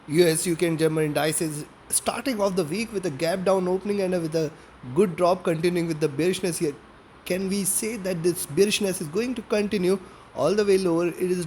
US, UK and German indices starting off the week with a gap down opening and with a good drop continuing with the bearishness here. Can we say that this bearishness is going to continue all the way lower? It is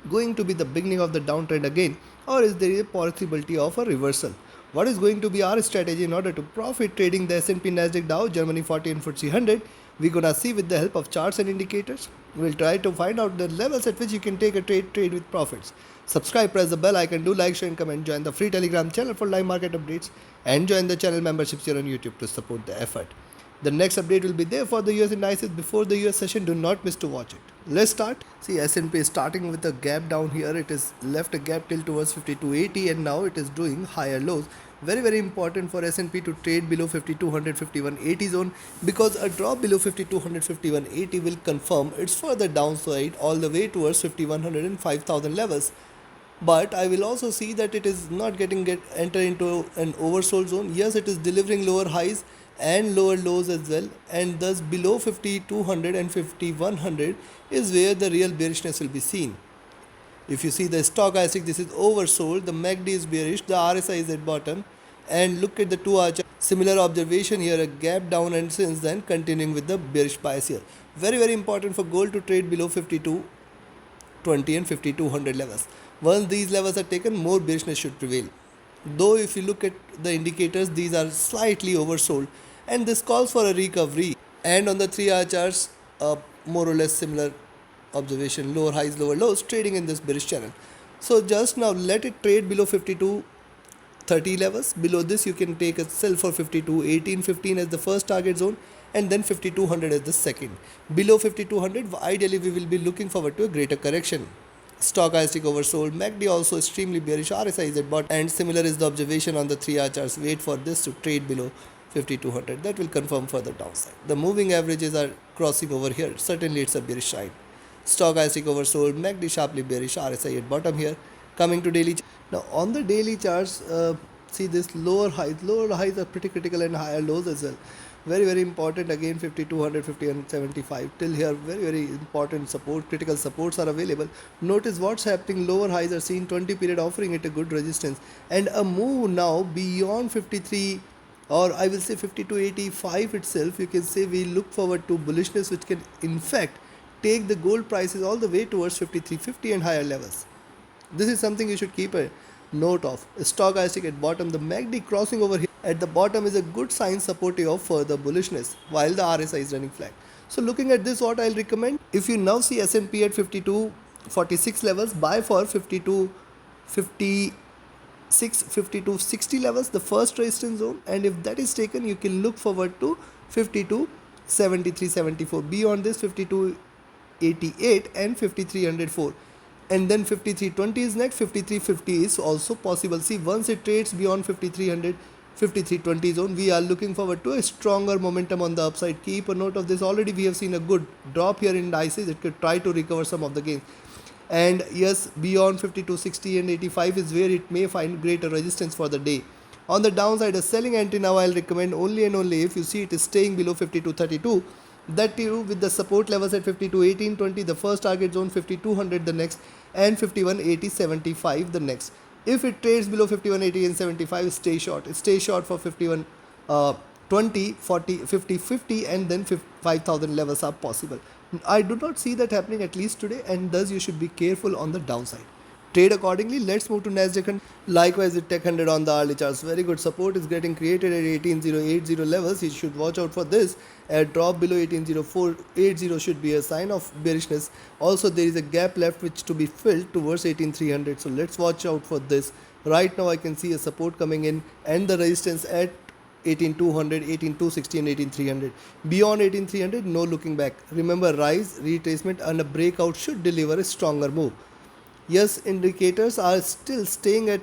going to be the beginning of the downtrend again, or is there a possibility of a reversal? What is going to be our strategy in order to profit trading the S&P, Nasdaq, Dow, Germany 40 and FTSE 100? We're gonna see with the help of charts and indicators. We'll try to find out the levels at which you can take a trade with profits. Subscribe, press the bell icon, do like, share and comment, join the free Telegram channel for live market updates and join the channel memberships here on YouTube to support the effort. The next update will be there for the US indices before the US session. Do not miss to watch it. Let's start. See, S&P is starting with a gap down here. It is left a gap till towards 5280 and now it is doing higher lows. Very important for S&P to trade below 5200 5180 zone, because a drop below 5200 5180 will confirm its further downside all the way towards 5100 and 5000 levels. But I will also see that it is not enter into an oversold zone. Yes, it is delivering lower highs and lower lows as well, and thus below 5200 and 5100 is where the real bearishness will be seen. If you see the stochastic, this is oversold, the MACD is bearish, the RSI is at bottom, and look at the 2-hour chart. Similar observation here, a gap down and since then continuing with the bearish bias here. Very important for gold to trade below 5220 and 5200 levels. Once these levels are taken, more bearishness should prevail. Though if you look at the indicators, these are slightly oversold and this calls for a recovery. And on the 3-hour charts, more or less similar observation, lower highs, lower lows, trading in this bearish channel. So just now let it trade below 5230 levels. Below this you can take a sell for 5218 15 as the first target zone and then 5200 as the second. Below 5200, ideally we will be looking forward to a greater correction. Stochastic oversold, MACD also extremely bearish, RSI is at bottom, and similar is the observation on the 3-hour charts. Wait for this to trade below 5200, that will confirm further downside. The moving averages are crossing over here, certainly it's a bearish sign. Stochastic oversold, MACD sharply bearish, RSI at bottom here. Coming to daily, now on the daily charts, see this lower highs are pretty critical and higher lows as well. Very important, again 5200 5075 till here. Very important support, critical supports are available. Notice what's happening, lower highs are seen, 20 period offering it a good resistance, and a move now beyond 53, or I will say 5285 itself. You can say we look forward to bullishness which can in fact take the gold prices all the way towards 5350 and higher levels. This is something you should keep a note of. Stochastic at bottom, the MACD crossing over here at the bottom is a good sign supportive of further bullishness while the RSI is running flat. So looking at this, what I'll recommend, if you now see S&P at 5246 levels, buy for 5260 levels, the first resistance zone, and if that is taken you can look forward to 5273-74. Beyond this 5288 and 5304. And then 5320 is next, 5350 is also possible. See, once it trades beyond 5300 5320 zone, we are looking forward to a stronger momentum on the upside. Keep a note of this. Already we have seen a good drop here in indices. It could try to recover some of the gains, and yes, beyond 5260 and 85 is where it may find greater resistance for the day. On the downside, a selling entry now I'll recommend only and only if you see it is staying below 5232. That too with the support levels at 521820, the first target zone, 5200 the next, and 5180-75 the next. If it trades below 5180 and 75, stay short. Stay short for 5120, 40, 50, 50, and then 5000 levels are possible. I do not see that happening at least today, and thus you should be careful on the downside. Trade accordingly. Let's move to Nasdaq 100. Likewise with Tech 100 on the hourly charts. Very good support is getting created at 18080 levels. You should watch out for this. A drop below 18080 should be a sign of bearishness. Also there is a gap left which to be filled towards 18300. So let's watch out for this. Right now I can see a support coming in and the resistance at 18200, 18260 and 18300. Beyond 18300, no looking back. Remember, rise, retracement and a breakout should deliver a stronger move. Yes, indicators are still staying at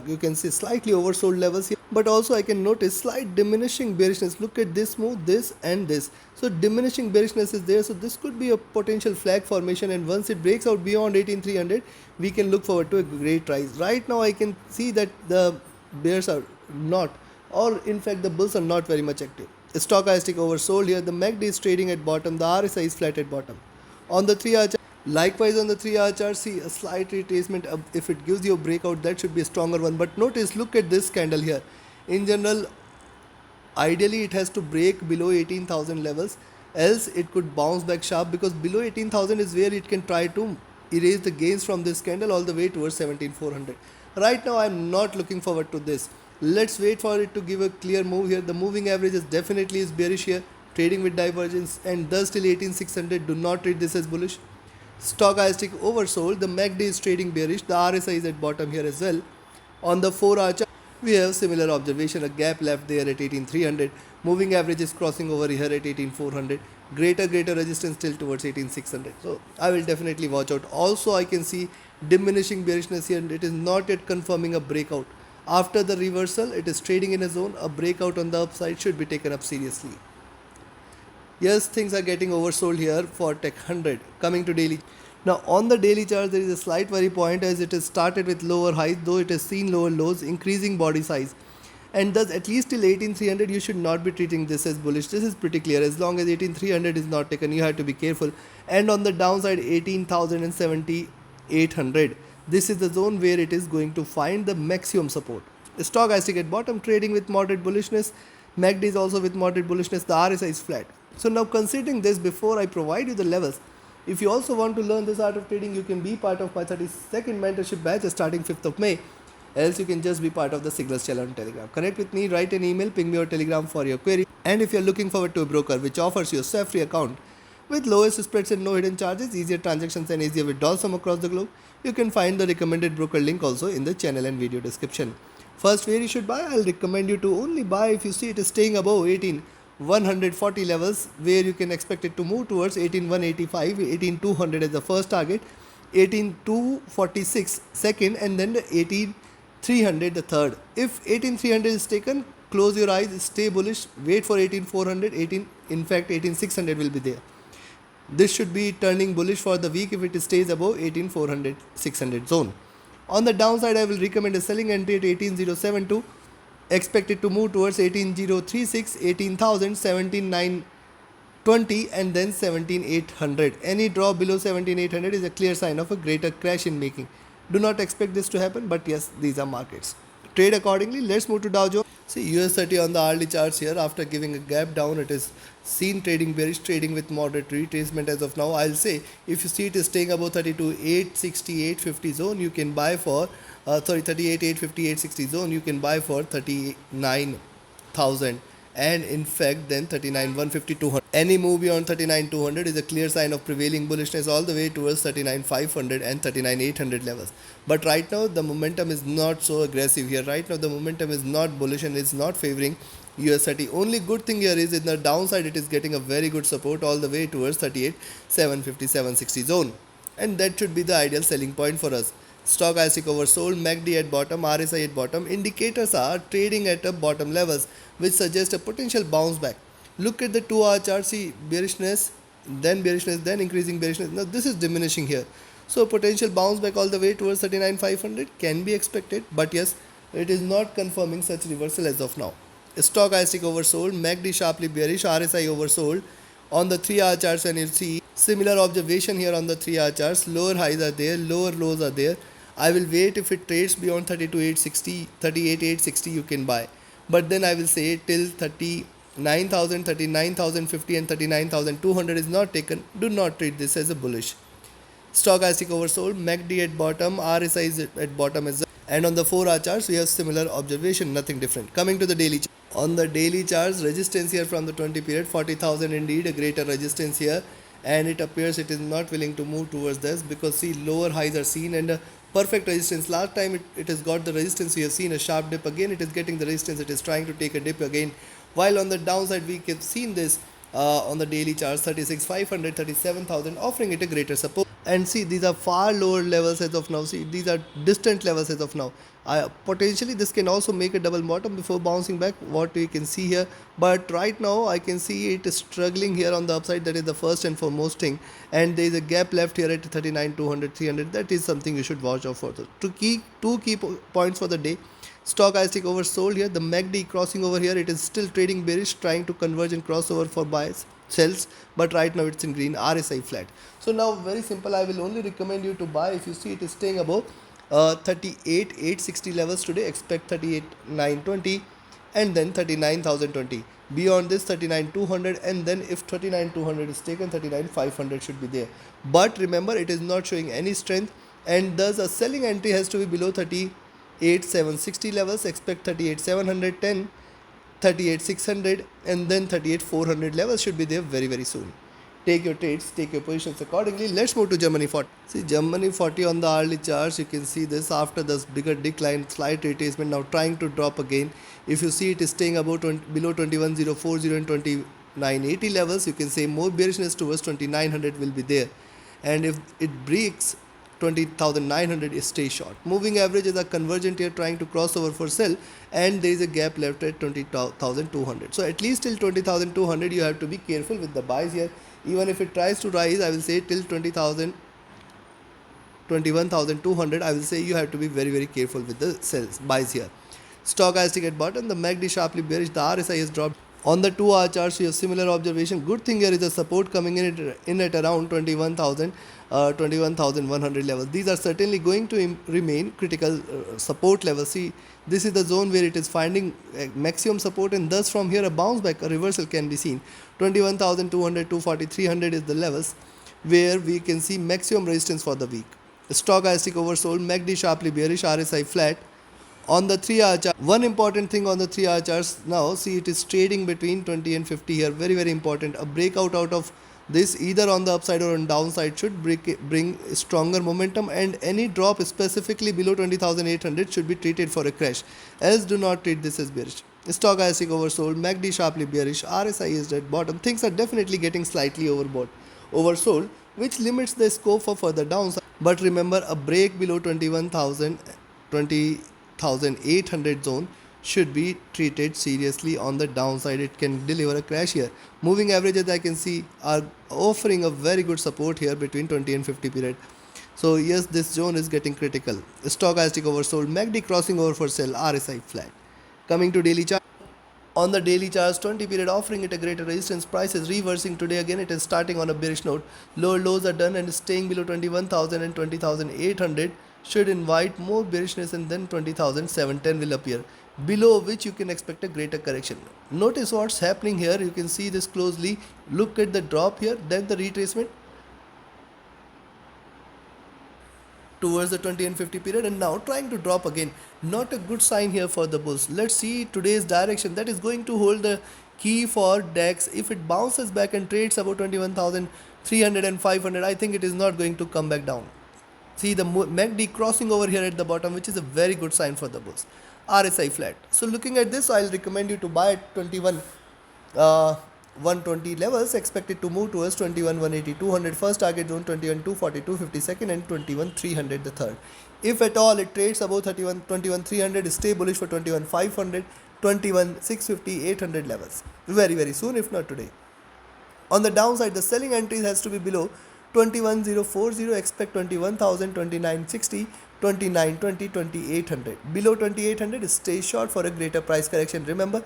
you can see slightly oversold levels here, but also I can notice slight diminishing bearishness. Look at this move, this and this. So diminishing bearishness is there. So this could be a potential flag formation, and once it breaks out beyond 18300, we can look forward to a great rise. Right now I can see that the bears are not, or in fact the bulls are not very much active. Stochastic oversold here. The MACD is trading at bottom. The RSI is flat at bottom. On the 3-hour chart, Likewise on the 3-hour chart, see a slight retracement. If it gives you a breakout, that should be a stronger one. But notice, look at this candle here. In general, ideally it has to break below 18,000 levels, else it could bounce back sharp, because below 18,000 is where it can try to erase the gains from this candle all the way towards 17,400. Right now I'm not looking forward to this. Let's wait for it to give a clear move here. The moving average is definitely bearish here, trading with divergence, and thus till 18,600 do not treat this as bullish. Stochastic oversold. The MACD is trading bearish. The RSI is at bottom here as well. On the 4-hour chart, we have similar observation, a gap left there at 18,300. Moving average is crossing over here at 18,400. Greater resistance still towards 18,600. So I will definitely watch out. Also, I can see diminishing bearishness here, and it is not yet confirming a breakout. After the reversal, it is trading in a zone. A breakout on the upside should be taken up seriously. Yes, things are getting oversold here for Tech 100. Coming to daily. Now on the daily chart, there is a slight worry point, as it has started with lower highs, though it has seen lower lows, increasing body size. And thus at least till 18,300 you should not be treating this as bullish. This is pretty clear. As long as 18,300 is not taken, you have to be careful. And on the downside, 18,000 and 7,800. This is the zone where it is going to find the maximum support. Stochastic at bottom, trading with moderate bullishness. MACD is also with moderate bullishness. The RSI is flat. So now, considering this, before I provide you the levels, if you also want to learn this art of trading, you can be part of my 32nd mentorship batch starting 5th of May. Else you can just be part of the Signals channel on Telegram. Connect with me, write an email, ping me your Telegram for your query. And if you're looking forward to a broker which offers you a SAF-free account with lowest spreads and no hidden charges, easier transactions and easier withdrawals from across the globe, you can find the recommended broker link also in the channel and video description. First, where you should buy, I'll recommend you to only buy if you see it is staying above 18,140 levels, where you can expect it to move towards 18,185, 18,200 as the first target, 18,246 second, and then the 18,300 the third. If 18,300 is taken, close your eyes, stay bullish, wait for 18,400, in fact 18,600 will be there. This should be turning bullish for the week if it stays above 18,400, 600 zone. On the downside, I will recommend a selling entry at 18,072. Expect it to move towards 18,036, 18,000, 17,920, and then 17,800. Any drop below 17,800 is a clear sign of a greater crash in making. Do not expect this to happen, but yes, these are markets. Trade accordingly. Let's move to Dow Jones. See, US30 on the hourly charts here, after giving a gap down, it is seen trading bearish, trading with moderate retracement as of now. I'll say if you see it is staying above 32,860, 850 zone, you can buy for 38,850, 860 zone, you can buy for 39,000, and in fact then 39,150, 200. Any move beyond 39,200 is a clear sign of prevailing bullishness all the way towards 39,500 and 39,800 levels. But right now the momentum is not so aggressive here. Right now the momentum is not bullish and it's not favoring US30. Only good thing here is in the downside it is getting a very good support all the way towards 38,750, 760 zone, and that should be the ideal selling point for us. Stochastic oversold, MACD at bottom, RSI at bottom. Indicators are trading at a bottom levels, which suggest a potential bounce back. Look at the 2-hour chart. See, bearishness, then increasing bearishness. Now this is diminishing here. So potential bounce back all the way towards 39,500 can be expected, but yes, it is not confirming such reversal as of now. Stochastic oversold, MACD sharply bearish, RSI oversold. On the 3-hour charts, and you'll see similar observation here on the 3-hour charts. Lower highs are there, lower lows are there. I will wait. If it trades beyond 32,860, 38,860 you can buy. But then I will say till 39,000, 39,050 and 39,200 is not taken, do not treat this as a bullish. Stochastic oversold, MACD at bottom, RSI is at bottom as well. And on the 4-hour charts, we have similar observation, nothing different. Coming to the daily chart. On the daily charts, resistance here from the 20 period, 40,000 indeed, a greater resistance here. And it appears it is not willing to move towards this, because see, lower highs are seen and a perfect resistance. Last time it has got the resistance, we have seen a sharp dip. Again it is getting the resistance, it is trying to take a dip again. While on the downside we have seen this on the daily charts, 36,500, 37,000 offering it a greater support. And see, these are far lower levels as of now. See, these are distant levels as of now. Potentially this can also make a double bottom before bouncing back, what we can see here. But right now I can see it is struggling here on the upside. That is the first and foremost thing. And there is a gap left here at 39,200, 300. That is something you should watch out for. Two key points for the day. Stochastic oversold here. The MACD crossing over here. It is still trading bearish, trying to converge and crossover for buyers. sells, but right now it's in green. RSI flat. So now very simple, I will only recommend you to buy if you see it is staying above 38,860 levels today. Expect 38,920 and then 39,020. Beyond this 39,200, and then if 39,200 is taken, 39,500 should be there. But remember, it is not showing any strength, and thus a selling entry has to be below 38,760 levels. Expect 38,710, 38,600 and then 38,400 levels should be there very soon. Take your trades, take your positions accordingly. Let's move to Germany 40. See Germany 40 on the hourly charts. You can see this after this bigger decline, slight retracement, now trying to drop again. If you see it is staying about below 21,040 and 2980 levels, you can say more bearishness towards 2900 will be there. And if it breaks 20,900, is stay short. Moving averages are convergent here, trying to cross over for sell, and there is a gap left at 20,200. So at least till 20,200 you have to be careful with the buys here. Even if it tries to rise, I will say till 20,000, 21,200, I will say you have to be very careful with the sells, buys here. Stochastic at bottom, the MACD sharply bearish, the RSI has dropped. On the 2-hour charts, we have similar observation. Good thing here is a support coming in at around 21,000, 21,100 levels. These are certainly going to remain critical support levels. See, this is the zone where it is finding maximum support, and thus from here a bounce back, a reversal can be seen. 21,200, 240, 300 is the levels where we can see maximum resistance for the week. Stochastic oversold, MACD sharply bearish, RSI flat. On the 3-hour chart, one important thing on the 3-hour charts now, see it is trading between 20 and 50 here. Very important. A breakout out of this either on the upside or on downside should bring stronger momentum, and any drop specifically below 20,800 should be treated for a crash. Else do not treat this as bearish. Stochastic oversold, MACD sharply bearish, RSI is at bottom. Things are definitely getting slightly oversold, which limits the scope for further downside. But remember, a break below 20,800 zone should be treated seriously. On the downside, it can deliver a crash here. Moving averages, I can see, are offering a very good support here between 20 and 50 period. So yes, this zone is getting critical. Stochastic oversold, MACD crossing over for sell, RSI flat. Coming to daily chart. On the daily charts, 20 period offering it a greater resistance. Price is reversing today again. It is starting on a bearish note. Lower lows are done and staying below 21,000 and 20,800 should invite more bearishness, and then 20,710 will appear, below which you can expect a greater correction. Notice what's happening here. You can see this closely. Look at the drop here, then the retracement towards the 20 and 50 period, and now trying to drop again. Not a good sign here for the bulls. Let's see today's direction. That is going to hold the key for DAX. If it bounces back and trades about 21,300 and 500, I think it is not going to come back down. See the MACD crossing over here at the bottom, which is a very good sign for the bulls. RSI flat. So looking at this, I'll recommend you to buy at 120 levels. Expected to move towards 21,180, 200 first target zone, 21,240, 250 second, and 21,300 the third. If at all it trades above 21,300, stay bullish for 21,500, 21,650, 800 levels. Very soon, if not today. On the downside, the selling entries has to be below 21,040. Expect 21,000, 29,60, 29,20, 2800. Below 2800, stay short for a greater price correction. Remember,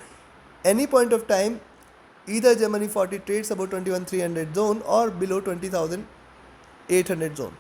any point of time, either Germany 40 trades about 21,300 zone or below 20,800 zone.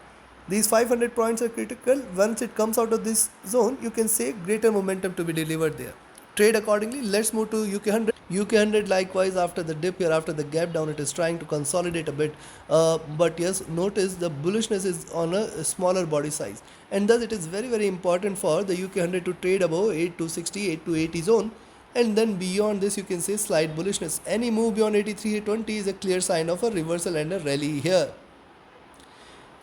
These 500 points are critical. Once it comes out of this zone, you can say greater momentum to be delivered there. Trade accordingly. Let's move to UK100. UK100 likewise, after the dip here, after the gap down, it is trying to consolidate a bit. But yes, notice the bullishness is on a smaller body size, and thus it is very important for the UK100 to trade above 8260, 8280 zone. And then beyond this, you can say slight bullishness. Any move beyond 8320 is a clear sign of a reversal and a rally here.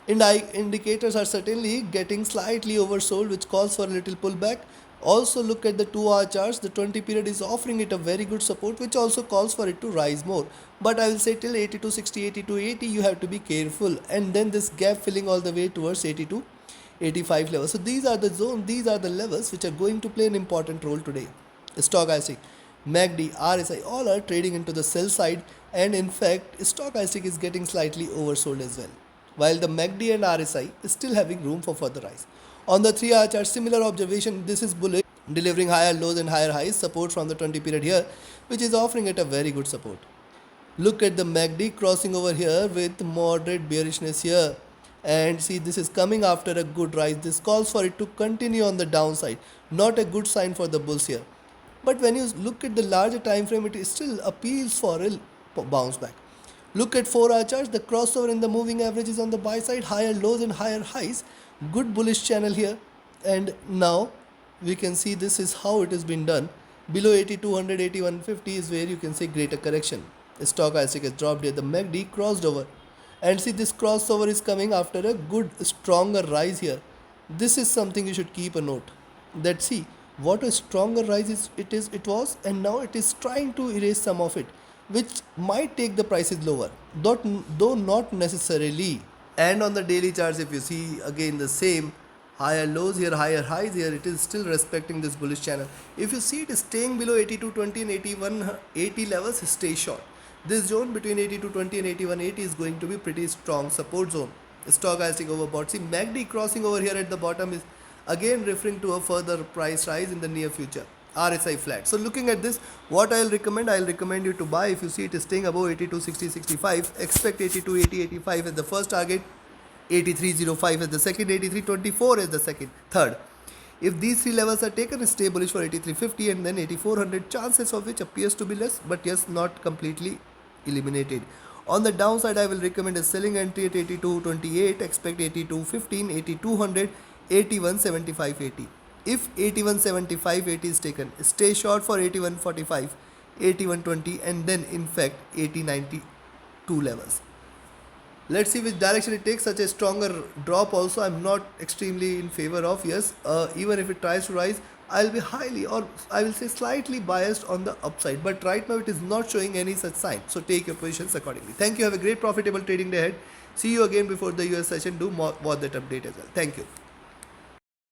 Indicators are certainly getting slightly oversold, which calls for a little pullback. Also look at the 2-hour charts. The 20 period is offering it a very good support, which also calls for it to rise more. But I will say till 8260, 8280 you have to be careful, and then this gap filling all the way towards 82, 85 levels. So these are the zones, these are the levels which are going to play an important role today. Stochastic, MACD, RSI, all are trading into the sell side, and in fact stochastic is getting slightly oversold as well, while the MACD and RSI is still having room for further rise. On the 3-hour chart, similar observation. This is bullish, delivering higher lows and higher highs. Support from the 20 period here, which is offering it a very good support. Look at the MACD crossing over here with moderate bearishness here. And see, this is coming after a good rise. This calls for it to continue on the downside. Not a good sign for the bulls here. But when you look at the larger time frame, it still appeals for a bounce back. Look at 4-hour charts. The crossover in the moving average is on the buy side, higher lows and higher highs. Good bullish channel here. And now we can see this is how it has been done. Below 8200, 8150 is where you can see greater correction. Stochastic has dropped here. The MACD crossed over. And see, this crossover is coming after a good stronger rise here. This is something you should keep a note. That see what a stronger rise it was, and now it is trying to erase some of it, which might take the prices lower, though not necessarily. And on the daily charts, if you see again the same higher lows here, higher highs here, it is still respecting this bullish channel. If you see it is staying below 8220 and 8180 levels, stay short. This zone between 8220 and 8180 is going to be pretty strong support zone. Stochastic overbought. See, MACD crossing over here at the bottom is again referring to a further price rise in the near future. RSI flat. So looking at this, what I'll recommend you to buy. If you see it is staying above 8260 65, expect 8280 85 as the first target, 8305 as the second, 8324 as the third. If these three levels are taken, stay bullish for 8350 and then 8400, chances of which appears to be less, but yes, not completely eliminated. On the downside, I will recommend a selling entry at 8228, expect 8215, 8200, 8175.80. If 8175.80 is taken, stay short for 8145, 8120 and then in fact 8092 levels. Let's see which direction it takes. Such a stronger drop also I'm not extremely in favor of. Yes, even if it tries to rise, I'll be highly, or I will say slightly biased on the upside. But right now it is not showing any such sign. So take your positions accordingly. Thank you. Have a great profitable trading day ahead. See you again before the US session. Do watch that update as well. Thank you.